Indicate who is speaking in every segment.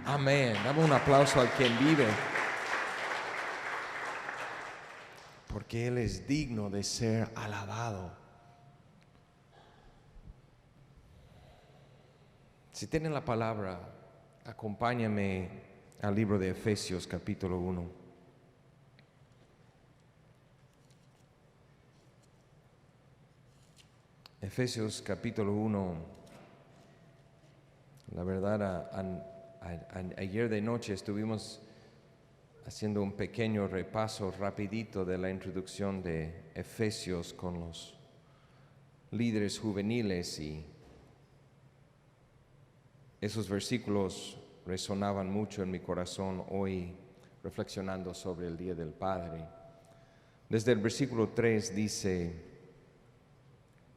Speaker 1: Amén. Dame un aplauso a quien vive. Porque Él es digno de ser alabado. Si tienen la palabra, acompáñame al libro de Efesios capítulo 1. Efesios capítulo 1. La verdad, ayer de noche estuvimos haciendo un pequeño repaso rapidito de la introducción de Efesios con los líderes juveniles, y esos versículos resonaban mucho en mi corazón hoy reflexionando sobre el Día del Padre. Desde el versículo 3 dice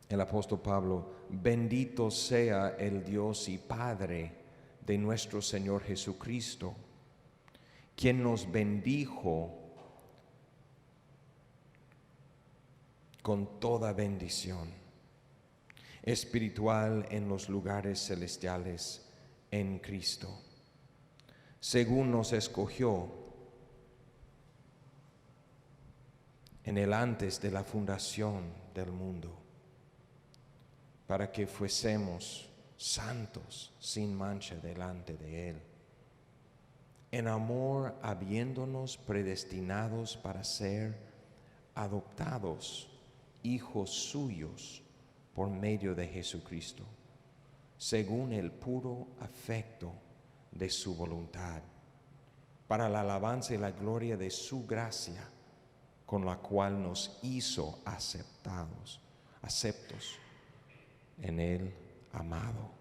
Speaker 1: el apóstol Pablo: bendito sea el Dios y Padre de nuestro Señor Jesucristo, quien nos bendijo con toda bendición espiritual en los lugares celestiales en Cristo, según nos escogió en el antes de la fundación del mundo, para que fuésemos santos sin mancha delante de Él, en amor habiéndonos predestinados para ser adoptados hijos suyos por medio de Jesucristo, según el puro afecto de su voluntad, para la alabanza y la gloria de su gracia, con la cual nos hizo aceptos en el amado.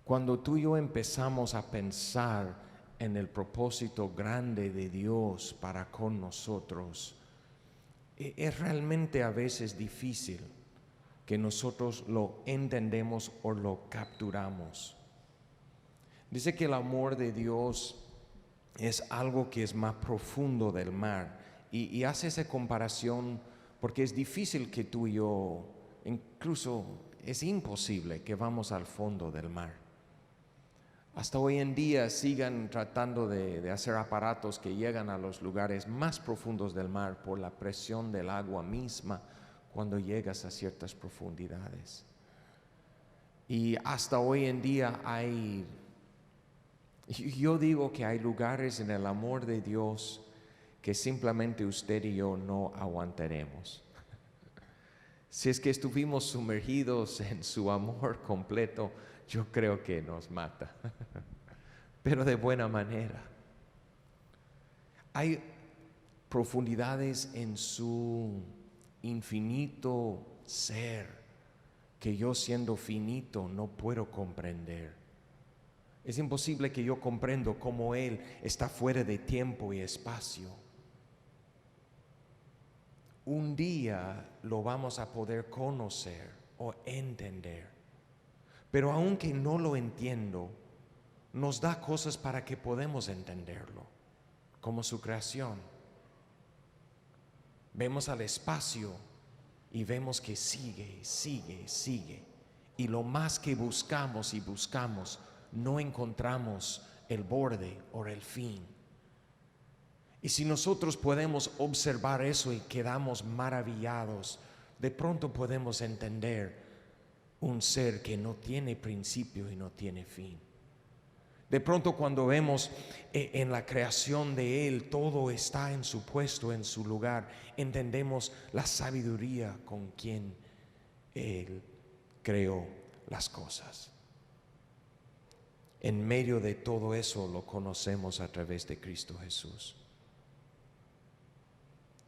Speaker 1: Cuando tú y yo empezamos a pensar en el propósito grande de Dios para con nosotros, es realmente a veces difícil que nosotros lo entendemos o lo capturamos. Dice que el amor de Dios es algo que es más profundo del mar, y hace esa comparación porque es difícil que tú y yo, incluso es imposible que vamos al fondo del mar. Hasta hoy en día sigan tratando de hacer aparatos que llegan a los lugares más profundos del mar por la presión del agua misma cuando llegas a ciertas profundidades. Y hasta hoy en día yo digo que hay lugares en el amor de Dios que simplemente usted y yo no aguantaremos. Si es que estuvimos sumergidos en su amor completo, yo creo que nos mata, pero de buena manera. Hay profundidades en su infinito ser que yo, siendo finito, no puedo comprender. Es imposible que yo comprenda cómo Él está fuera de tiempo y espacio. Un día lo vamos a poder conocer o entender. Pero aunque no lo entiendo, nos da cosas para que podamos entenderlo, como su creación. Vemos al espacio y vemos que sigue. Y lo más que buscamos y buscamos, no encontramos el borde o el fin. Y si nosotros podemos observar eso y quedamos maravillados, de pronto podemos entender un ser que no tiene principio y no tiene fin. De pronto, cuando vemos en la creación de Él, todo está en su puesto, en su lugar, entendemos la sabiduría con quien Él creó las cosas. En medio de todo eso lo conocemos a través de Cristo Jesús.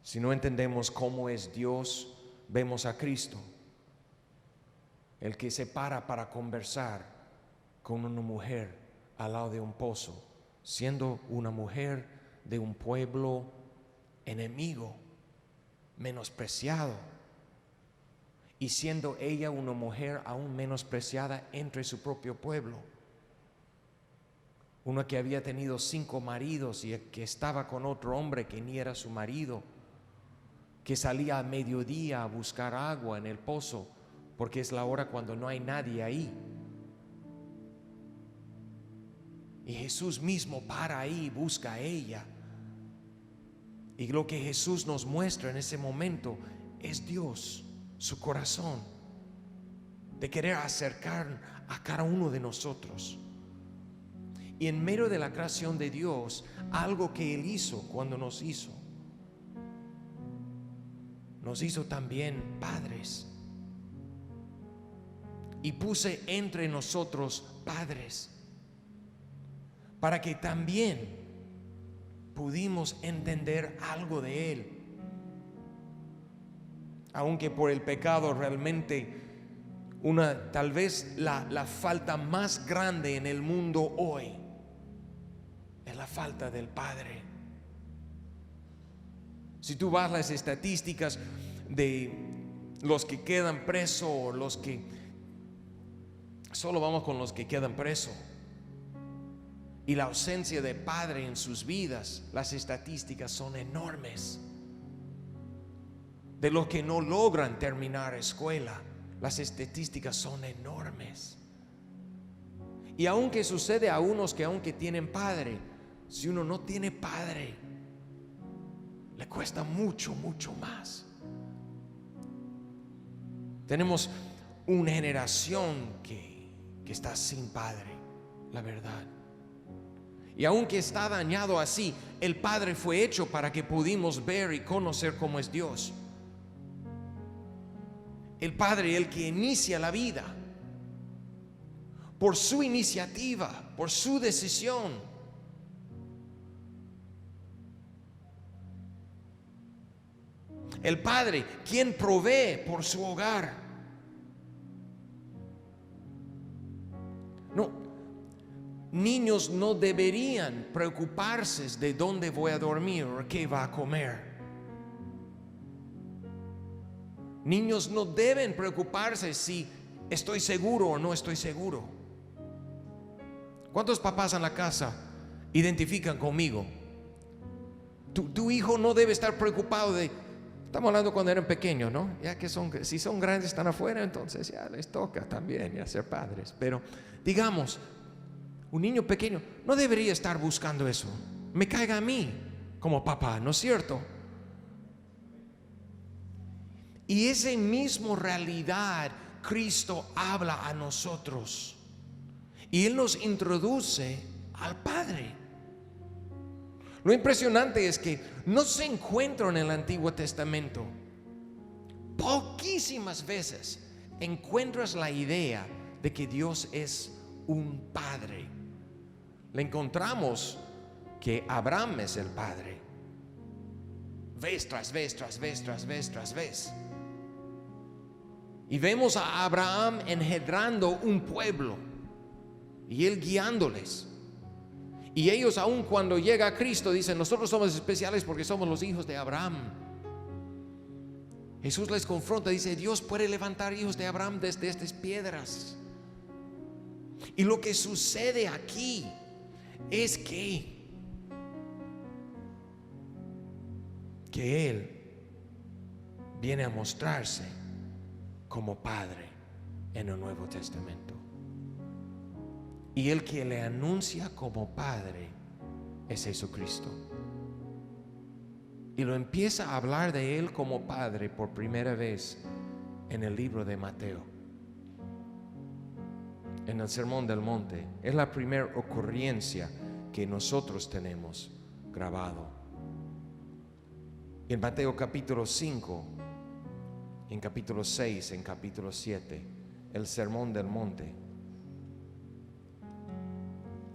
Speaker 1: Si no entendemos cómo es Dios, vemos a Cristo, el que se para conversar con una mujer al lado de un pozo, siendo una mujer de un pueblo enemigo, menospreciado, y siendo ella una mujer aún menospreciada entre su propio pueblo. Una que había tenido 5 maridos y que estaba con otro hombre que ni era su marido, que salía a mediodía a buscar agua en el pozo porque es la hora cuando no hay nadie ahí. Y Jesús mismo para ahí, busca a ella. Y lo que Jesús nos muestra en ese momento es Dios, su corazón, de querer acercar a cada uno de nosotros. Y en medio de la creación de Dios, algo que Él hizo cuando nos hizo también padres. Y puse entre nosotros padres, para que también pudimos entender algo de Él. Aunque por el pecado realmente tal vez la falta más grande en el mundo hoy es la falta del Padre. Si tú vas a las estadísticas de los que quedan presos, o los que solo vamos con los que quedan presos, y la ausencia de padre en sus vidas, las estadísticas son enormes. De los que no logran terminar escuela, las estadísticas son enormes. Y aunque sucede a unos que aunque tienen padre, si uno no tiene padre, le cuesta mucho, mucho más. Tenemos una generación que está sin padre, la verdad. Y aunque está dañado así, el Padre fue hecho para que pudimos ver y conocer cómo es Dios. El Padre, el que inicia la vida, por su iniciativa, por su decisión. El Padre, quien provee por su hogar. Niños no deberían preocuparse de dónde voy a dormir o qué va a comer. Niños no deben preocuparse si estoy seguro o no estoy seguro. ¿Cuántos papás en la casa identifican conmigo? Tu hijo no debe estar preocupado de... Estamos hablando cuando eran pequeños, ¿no? Ya que si son grandes, están afuera, entonces ya les toca también ya ser padres. Pero digamos, un niño pequeño no debería estar buscando eso. Me caiga a mí como papá, ¿no es cierto? Y esa misma realidad Cristo habla a nosotros. Y Él nos introduce al Padre. Lo impresionante es que no se encuentra en el Antiguo Testamento. Poquísimas veces encuentras la idea de que Dios es un padre. Le encontramos que Abraham es el padre. Vez tras vez, tras vez, tras vez, tras vez. Y vemos a Abraham engendrando un pueblo y él guiándoles. Y ellos, aun cuando llega a Cristo, dicen: nosotros somos especiales porque somos los hijos de Abraham. Jesús les confronta, dice: Dios puede levantar hijos de Abraham desde estas piedras. Y lo que sucede aquí es que Él viene a mostrarse como Padre en el Nuevo Testamento. Y el que le anuncia como Padre es Jesucristo. Y lo empieza a hablar de Él como Padre por primera vez en el libro de Mateo, en el Sermón del Monte. Es la primera ocurrencia que nosotros tenemos grabado. En Mateo capítulo 5, en capítulo 6, en capítulo 7, el Sermón del Monte.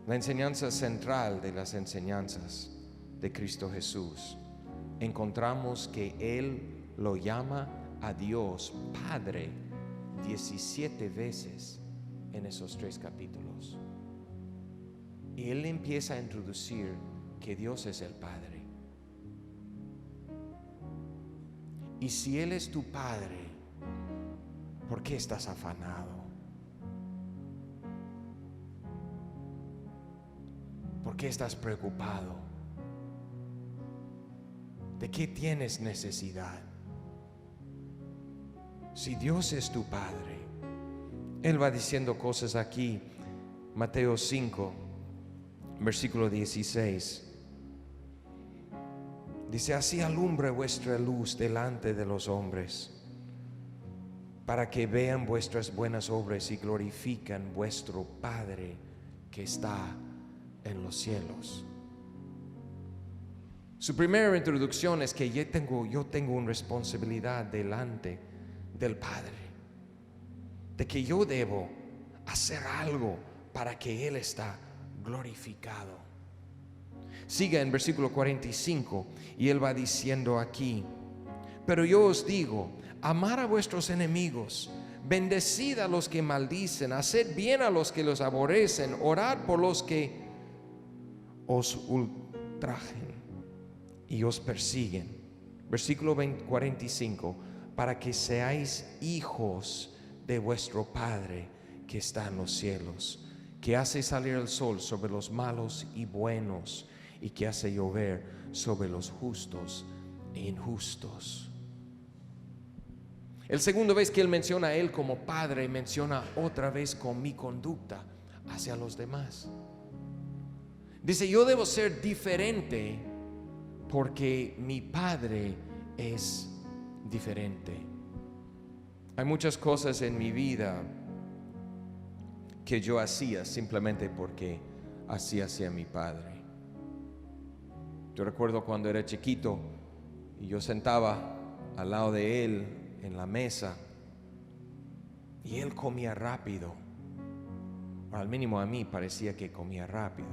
Speaker 1: La enseñanza central de las enseñanzas de Cristo Jesús. Encontramos que Él lo llama a Dios Padre 17 veces en esos 3 capítulos. Y Él empieza a introducir que Dios es el Padre. Y si Él es tu Padre, ¿por qué estás afanado? ¿Por qué estás preocupado? ¿De qué tienes necesidad? Si Dios es tu Padre, Él va diciendo cosas aquí. Mateo 5, versículo 16. Dice: así alumbre vuestra luz delante de los hombres, para que vean vuestras buenas obras y glorifican vuestro Padre que está en los cielos. Su primera introducción es que yo tengo una responsabilidad delante del Padre, de que yo debo hacer algo para que Él está glorificado. Sigue en versículo 45 y Él va diciendo aquí: pero yo os digo, amad a vuestros enemigos, bendecid a los que maldicen, haced bien a los que los aborrecen, orad por los que os ultrajen y os persiguen. Versículo 45: para que seáis hijos de vuestro Padre que está en los cielos, que hace salir el sol sobre los malos y buenos, y que hace llover sobre los justos e injustos. El segundo vez que Él menciona a Él como Padre, menciona otra vez con mi conducta hacia los demás. Dice: yo debo ser diferente porque mi Padre es diferente. Hay muchas cosas en mi vida que yo hacía simplemente porque así hacía mi Padre. Yo recuerdo cuando era chiquito y yo sentaba al lado de Él en la mesa y Él comía rápido. Al mínimo a mí parecía que comía rápido.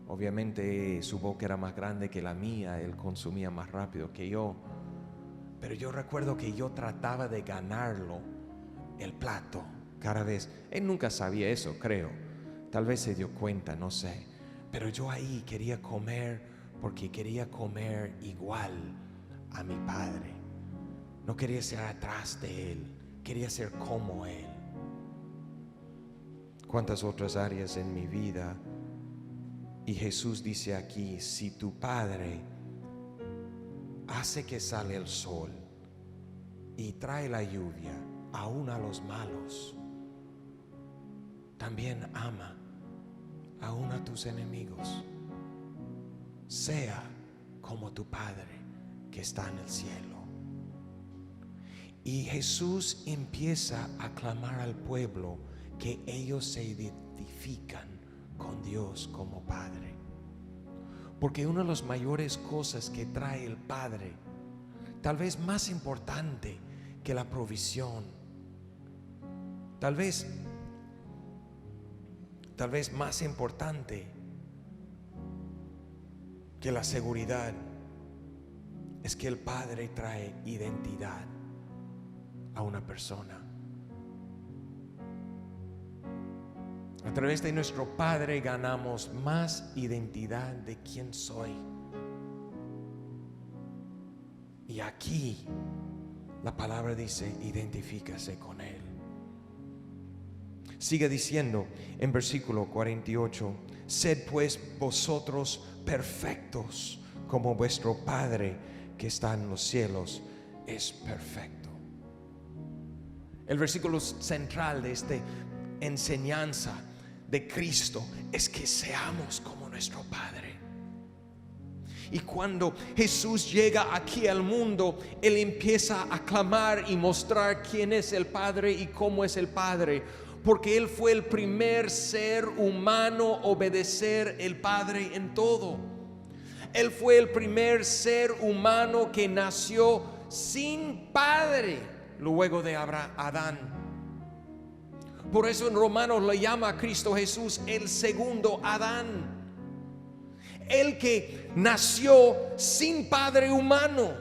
Speaker 1: Obviamente su boca era más grande que la mía, Él consumía más rápido que yo. Pero yo recuerdo que yo trataba de ganarlo el plato cada vez. Él nunca sabía eso, creo. Tal vez se dio cuenta, no sé. Pero yo ahí quería comer porque quería comer igual a mi Padre. No quería ser atrás de Él, quería ser como Él. ¿Cuántas otras áreas en mi vida? Y Jesús dice aquí: si tu Padre hace que sale el sol y trae la lluvia aún a los malos, también ama aún a tus enemigos. Sea como tu Padre que está en el cielo. Y Jesús empieza a clamar al pueblo que ellos se identifican con Dios como Padre. Porque una de las mayores cosas que trae el Padre, tal vez más importante que la provisión, tal vez más importante que la seguridad, es que el Padre trae identidad a una persona. A través de nuestro Padre ganamos más identidad de quién soy. Y aquí la palabra dice: identifícase con Él. Sigue diciendo en versículo 48: sed pues vosotros perfectos, como vuestro Padre que está en los cielos es perfecto. El versículo central de esta enseñanza de Cristo es que seamos como nuestro Padre. Y cuando Jesús llega aquí al mundo, Él empieza a clamar y mostrar quién es el Padre y cómo es el Padre, porque Él fue el primer ser humano a obedecer el Padre en todo. Él fue el primer ser humano que nació sin padre luego de Adán. Por eso en Romanos le llama a Cristo Jesús el segundo Adán, el que nació sin padre humano.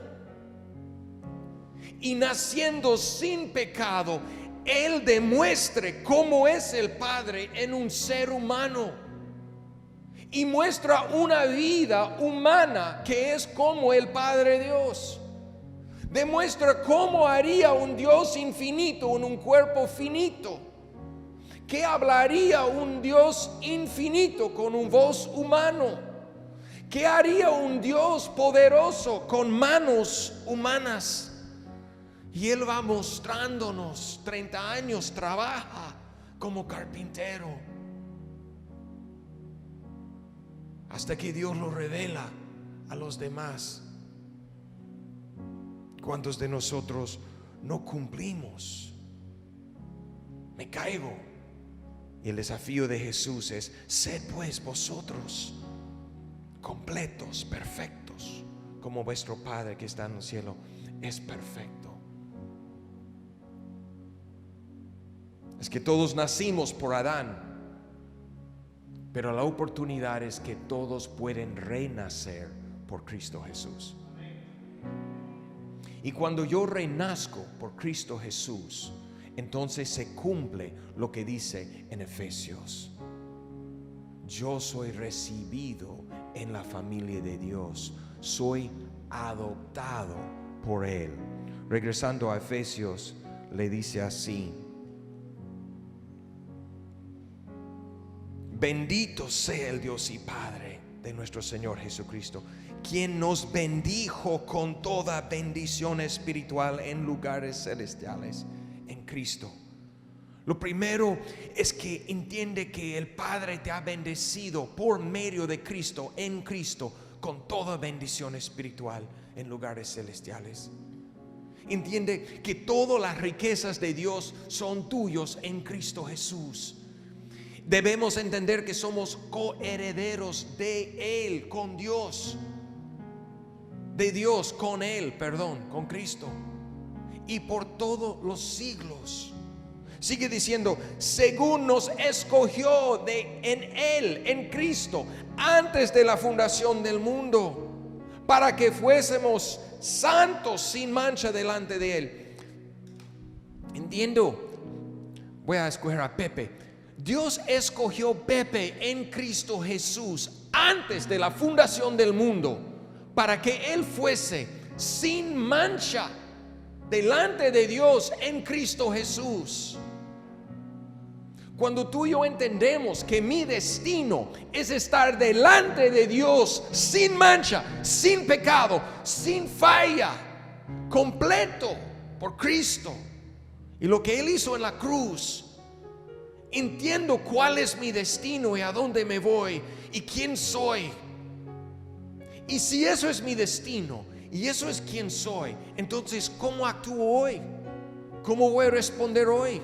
Speaker 1: Y naciendo sin pecado, Él demuestre cómo es el Padre en un ser humano, y muestra una vida humana que es como el Padre Dios. Demuestra cómo haría un Dios infinito en un cuerpo finito. ¿Qué hablaría un Dios infinito con un voz humano? ¿Qué haría un Dios poderoso con manos humanas? Y Él va mostrándonos. 30 años trabaja como carpintero, hasta que Dios lo revela a los demás. ¿Cuántos de nosotros no cumplimos? Me caigo. Y el desafío de Jesús es: sed pues vosotros completos, perfectos, como vuestro Padre que está en el cielo es perfecto. Es que todos nacimos por Adán, pero la oportunidad es que todos pueden renacer por Cristo Jesús. Y cuando yo renazco por Cristo Jesús, entonces se cumple lo que dice en Efesios: yo soy recibido en la familia de Dios, soy adoptado por Él. Regresando a Efesios, le dice así: bendito sea el Dios y Padre de nuestro Señor Jesucristo, quien nos bendijo con toda bendición espiritual en lugares celestiales en Cristo. Lo primero es que entiende que el Padre te ha bendecido por medio de Cristo, en Cristo, con toda bendición espiritual en lugares celestiales. Entiende que todas las riquezas de Dios son tuyos en Cristo Jesús. Debemos entender que somos coherederos de Él, con Dios. De Dios con Él, con Cristo. Y por todos los siglos. Sigue diciendo: según nos escogió en Él, en Cristo, antes de la fundación del mundo, para que fuésemos santos sin mancha delante de Él. Entiendo. Voy a escoger a Pepe. Dios escogió Pepe en Cristo Jesús antes de la fundación del mundo, para que Él fuese sin mancha delante de Dios en Cristo Jesús. Cuando tú y yo entendemos que mi destino es estar delante de Dios sin mancha, sin pecado, sin falla, completo por Cristo y lo que Él hizo en la cruz, entiendo cuál es mi destino y a dónde me voy y quién soy. Y si eso es mi destino y eso es quién soy, entonces ¿cómo actúo hoy? ¿Cómo voy a responder hoy?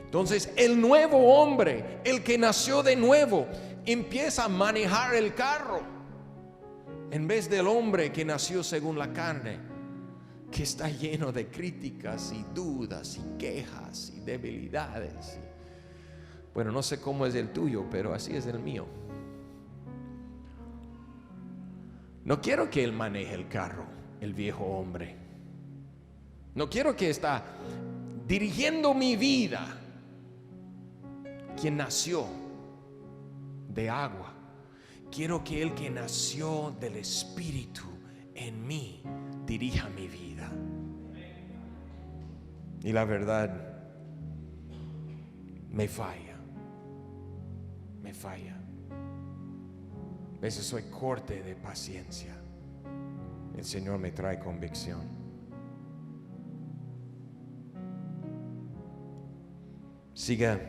Speaker 1: Entonces el nuevo hombre, el que nació de nuevo, empieza a manejar el carro, en vez del hombre que nació según la carne, que está lleno de críticas y dudas y quejas y debilidades. Bueno, no sé cómo es el tuyo, pero así es el mío. No quiero que él maneje el carro, el viejo hombre. No quiero que está dirigiendo mi vida quien nació de agua. Quiero que el que nació del Espíritu en mí dirija mi vida. Y la verdad, me falla. A veces soy corte de paciencia. El Señor me trae convicción. Siga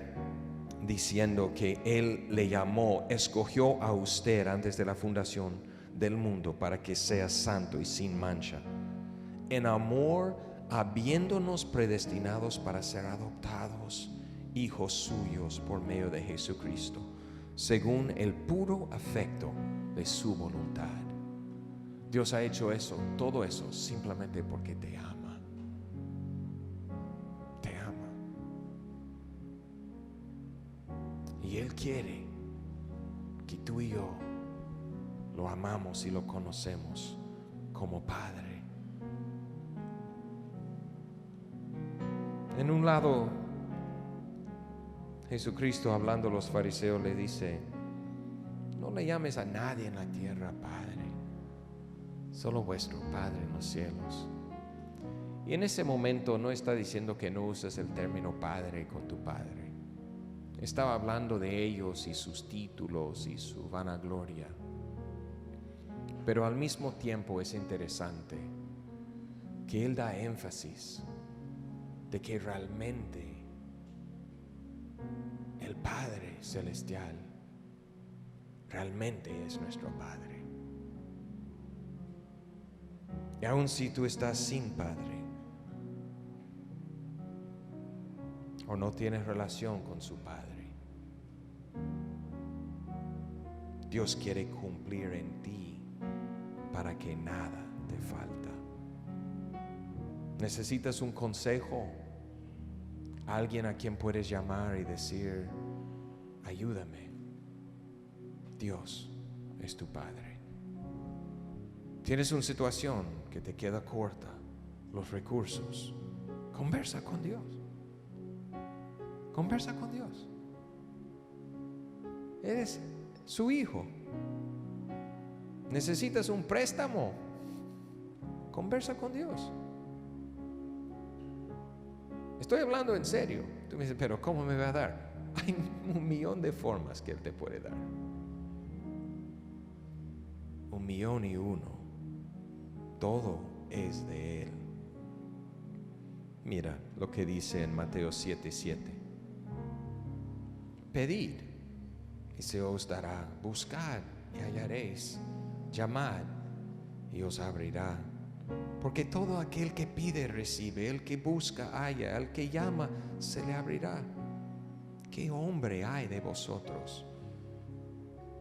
Speaker 1: diciendo que Él le llamó, escogió a usted antes de la fundación del mundo para que sea santo y sin mancha, en amor, habiéndonos predestinados para ser adoptados hijos suyos por medio de Jesucristo, según el puro afecto de su voluntad. Dios ha hecho eso, todo eso, simplemente porque te ama. Te ama. Y Él quiere que tú y yo lo amamos y lo conocemos como Padre. En un lado, Jesucristo, hablando a los fariseos, le dice: no le llames a nadie en la tierra Padre, solo vuestro Padre en los cielos. Y en ese momento no está diciendo que no uses el término Padre con tu Padre. Estaba hablando de ellos y sus títulos y su vanagloria. Pero al mismo tiempo es interesante que Él da énfasis de que realmente el Padre Celestial realmente es nuestro Padre. Y aun si tú estás sin Padre o no tienes relación con su Padre, Dios quiere cumplir en ti para que nada te falta. ¿Necesitas un consejo? Alguien a quien puedes llamar y decir: ayúdame. Dios es tu Padre. Tienes una situación que te queda corta, los recursos. Conversa con Dios. Conversa con Dios. Eres su hijo. Necesitas un préstamo. Conversa con Dios. Estoy hablando en serio. Tú me dices, pero ¿cómo me va a dar? Hay 1,000,000 de formas que Él te puede dar. 1,000,001. Todo es de Él. Mira lo que dice en Mateo 7:7. Pedid y se os dará. Buscad y hallaréis. Llamad y os abrirá. Porque todo aquel que pide recibe, el que busca halla, al que llama se le abrirá. ¿Qué hombre hay de vosotros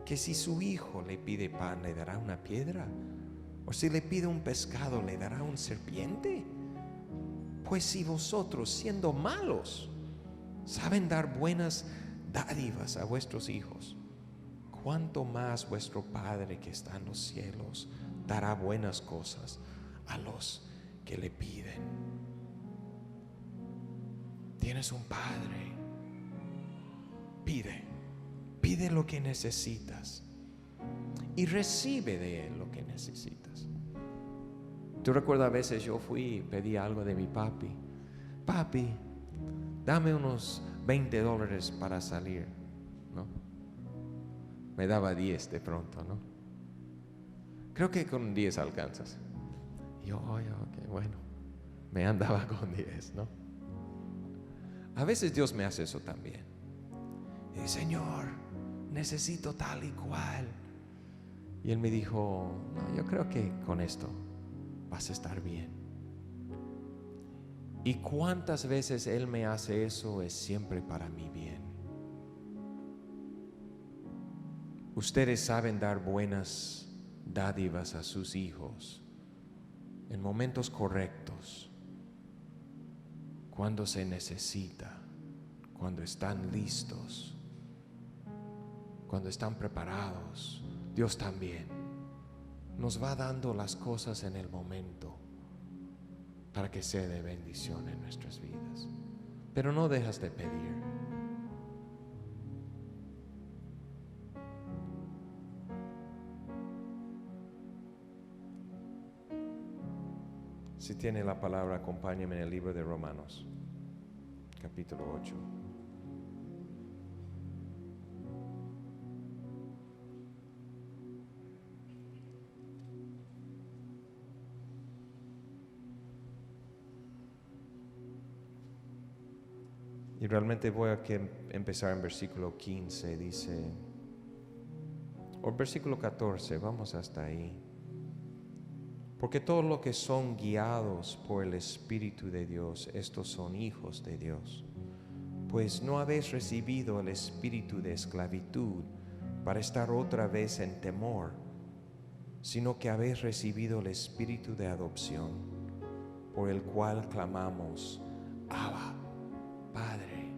Speaker 1: que si su hijo le pide pan le dará una piedra? ¿O si le pide un pescado le dará un serpiente? Pues si vosotros, siendo malos, saben dar buenas dádivas a vuestros hijos, cuánto más vuestro Padre que está en los cielos dará buenas cosas a los que le piden. Tienes un Padre. Pide lo que necesitas y recibe de Él lo que necesitas. Tú recuerdas, a veces yo fui y pedí algo de mi papi. Papi, dame unos $20 para salir, ¿no? Me daba 10 de pronto, ¿no? Creo que con 10 alcanzas. Y yo, ok, bueno, me andaba con 10, ¿no? A veces Dios me hace eso también. Y dice, Señor, necesito tal y cual. Y Él me dijo, no, yo creo que con esto vas a estar bien. Y cuántas veces Él me hace eso es siempre para mi bien. Ustedes saben dar buenas dádivas a sus hijos en momentos correctos, cuando se necesita, cuando están listos, cuando están preparados. Dios también nos va dando las cosas en el momento para que sea de bendición en nuestras vidas. Pero no dejas de pedir. Si tiene la palabra, acompáñame en el libro de Romanos, capítulo 8. Y realmente voy a empezar en versículo 15, dice, o versículo 14, vamos hasta ahí. Porque todos los que son guiados por el Espíritu de Dios, estos son hijos de Dios. Pues no habéis recibido el espíritu de esclavitud para estar otra vez en temor, sino que habéis recibido el espíritu de adopción, por el cual clamamos, Abba, Padre.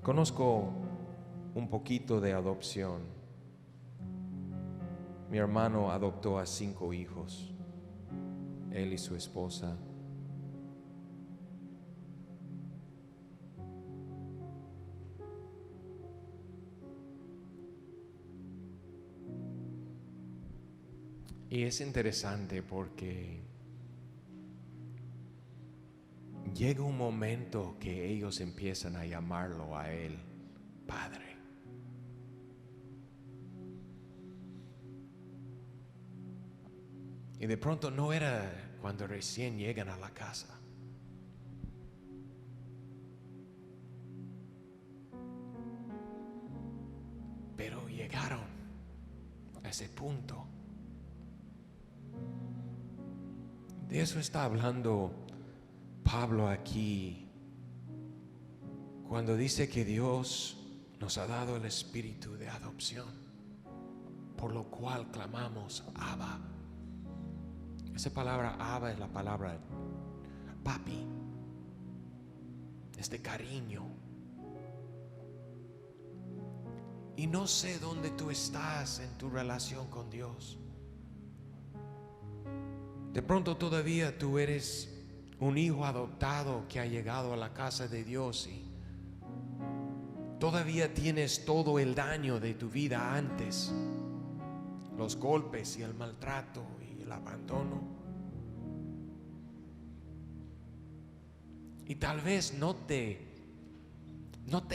Speaker 1: Conozco un poquito de adopción. Mi hermano adoptó a 5 hijos, él y su esposa. Y es interesante porque llega un momento que ellos empiezan a llamarlo a él Padre. Y de pronto no era cuando recién llegan a la casa. Pero llegaron a ese punto. De eso está hablando Pablo aquí, cuando dice que Dios nos ha dado el espíritu de adopción, por lo cual clamamos Abba. Esa palabra Abba es la palabra papi, es de cariño. Y no sé dónde tú estás en tu relación con Dios. De pronto todavía tú eres un hijo adoptado que ha llegado a la casa de Dios y todavía tienes todo el daño de tu vida antes, los golpes y el maltrato y el abandono. Y tal vez no te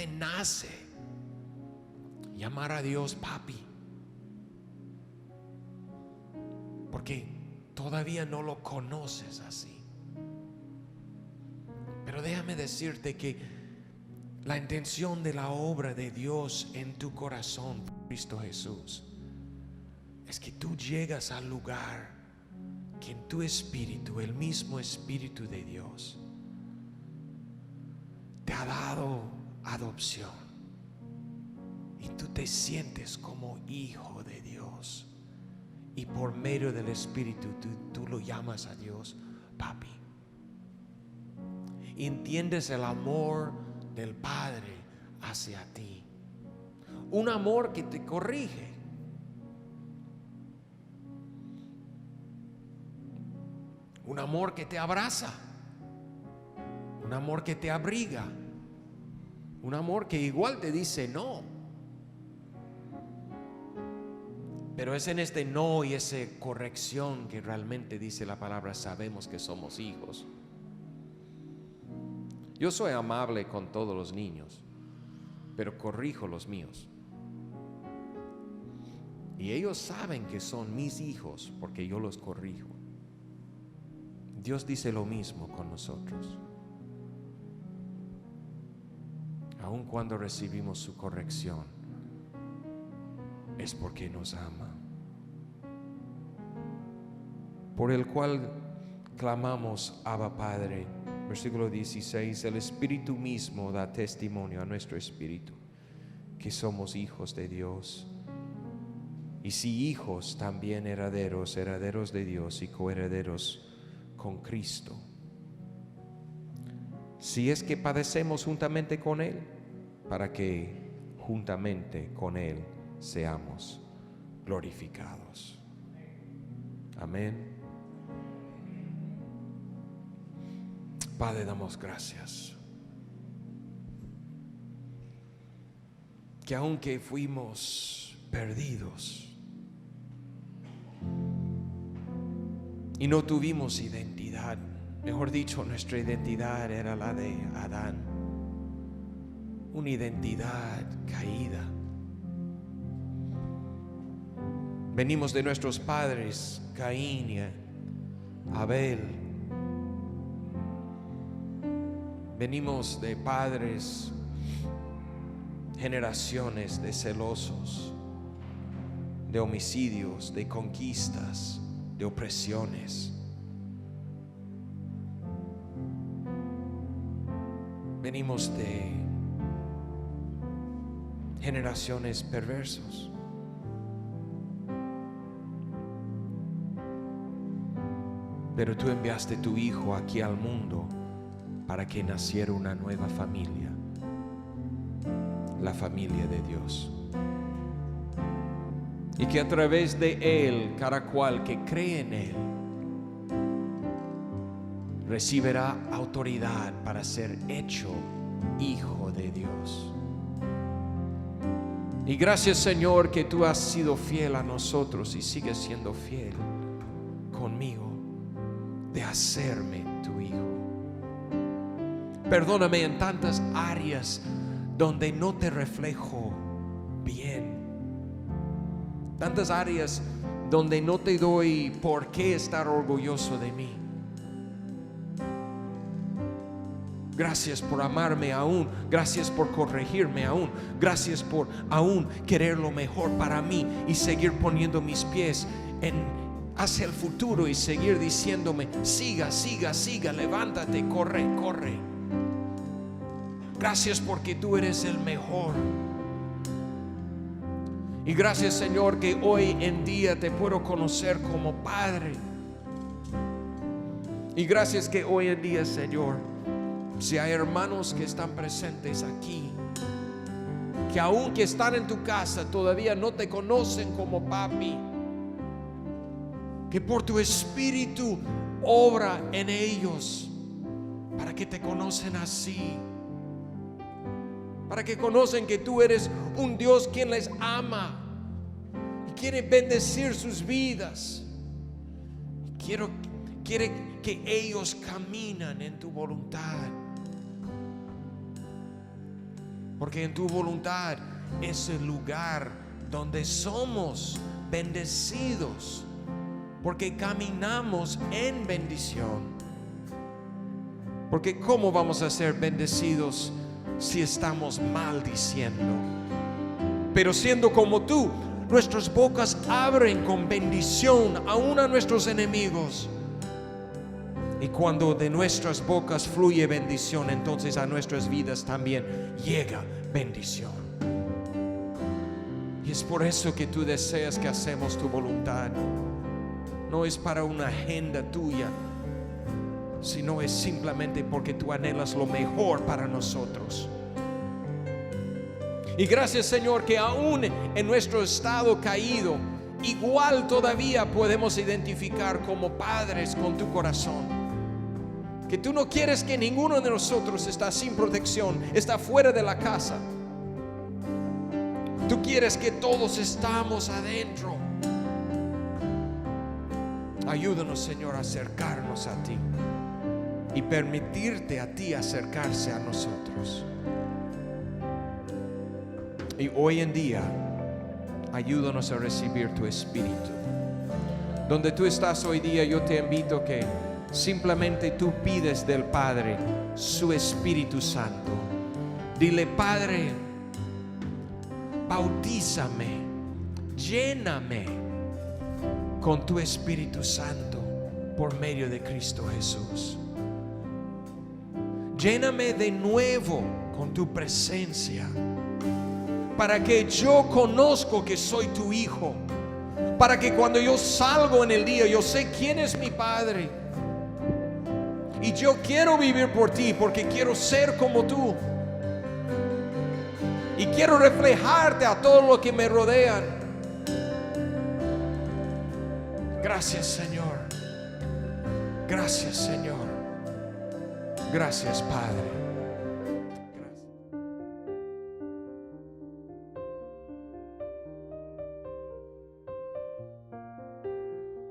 Speaker 1: nace llamar a Dios papi, porque todavía no lo conoces así. Pero déjame decirte que la intención de la obra de Dios en tu corazón, Cristo Jesús, es que tú llegas al lugar que en tu espíritu, el mismo Espíritu de Dios, te ha dado adopción. Y tú te sientes como hijo de Dios. Y por medio del Espíritu tú lo llamas a Dios papi. Y entiendes el amor del Padre hacia ti. Un amor que te corrige. Un amor que te abraza. Un amor que te abriga. Un amor que igual te dice no. Pero es en este no y esa corrección que realmente dice la palabra, sabemos que somos hijos. Yo soy amable con todos los niños, pero corrijo los míos. Y ellos saben que son mis hijos porque yo los corrijo. Dios dice lo mismo con nosotros. Aun cuando recibimos su corrección, es porque nos ama. Por el cual clamamos Abba Padre. Versículo 16: el Espíritu mismo da testimonio a nuestro espíritu que somos hijos de Dios. Y si hijos, también herederos, herederos de Dios y coherederos con Cristo. Si es que padecemos juntamente con Él, para que juntamente con Él seamos glorificados. Amén. Padre, damos gracias que aunque fuimos perdidos y no tuvimos identidad, mejor dicho, nuestra identidad era la de Adán, una identidad caída. Venimos de nuestros padres Caín y Abel. Venimos de padres, generaciones de celosos, de homicidios, de conquistas, de opresiones. Venimos de generaciones perversos. Pero tú enviaste tu Hijo aquí al mundo para que naciera una nueva familia, la familia de Dios. Y que a través de Él, cada cual que cree en Él, recibirá autoridad para ser hecho hijo de Dios. Y gracias, Señor, que tú has sido fiel a nosotros y sigues siendo fiel conmigo de hacerme tu hijo. Perdóname en tantas áreas donde no te reflejo bien, tantas áreas donde no te doy por qué estar orgulloso de mí. Gracias por amarme aún. Gracias por corregirme aún. Gracias por aún querer lo mejor para mí y seguir poniendo mis pies hacia el futuro y seguir diciéndome: siga, siga, siga, levántate, corre, corre. Gracias porque tú eres el mejor. Y gracias, Señor, que hoy en día te puedo conocer como Padre. Y gracias que hoy en día, Señor, si hay hermanos que están presentes aquí, que aunque están en tu casa todavía no te conocen como papi, que por tu Espíritu obra en ellos para que te conocen así, para que conocen que tú eres un Dios quien les ama y quiere bendecir sus vidas. Quiere que ellos caminan en tu voluntad, porque en tu voluntad es el lugar donde somos bendecidos, porque caminamos en bendición. Porque ¿cómo vamos a ser bendecidos si estamos maldiciendo? Pero siendo como tú, nuestras bocas abren con bendición aún a nuestros enemigos. Y cuando de nuestras bocas fluye bendición, entonces a nuestras vidas también llega bendición. Y es por eso que tú deseas que hacemos tu voluntad. No es para una agenda tuya, sino es simplemente porque tú anhelas lo mejor para nosotros. Y gracias, Señor, que aún en nuestro estado caído, igual todavía podemos identificar como padres con tu corazón. Que tú no quieres que ninguno de nosotros está sin protección, está fuera de la casa. Tú quieres que todos estamos adentro. Ayúdanos, Señor, a acercarnos a ti y permitirte a ti acercarse a nosotros. Y hoy en día, ayúdanos a recibir tu Espíritu. Donde tú estás hoy día, yo te invito que simplemente tú pides del Padre su Espíritu Santo. Dile: Padre, bautízame, lléname con tu Espíritu Santo por medio de Cristo Jesús. Lléname de nuevo con tu presencia, para que yo conozco que soy tu hijo, para que cuando yo salgo en el día yo sé quién es mi Padre. Y yo quiero vivir por ti, porque quiero ser como tú. Y quiero reflejarte a todo lo que me rodean. Gracias, Señor. Gracias, Señor. Gracias, Padre.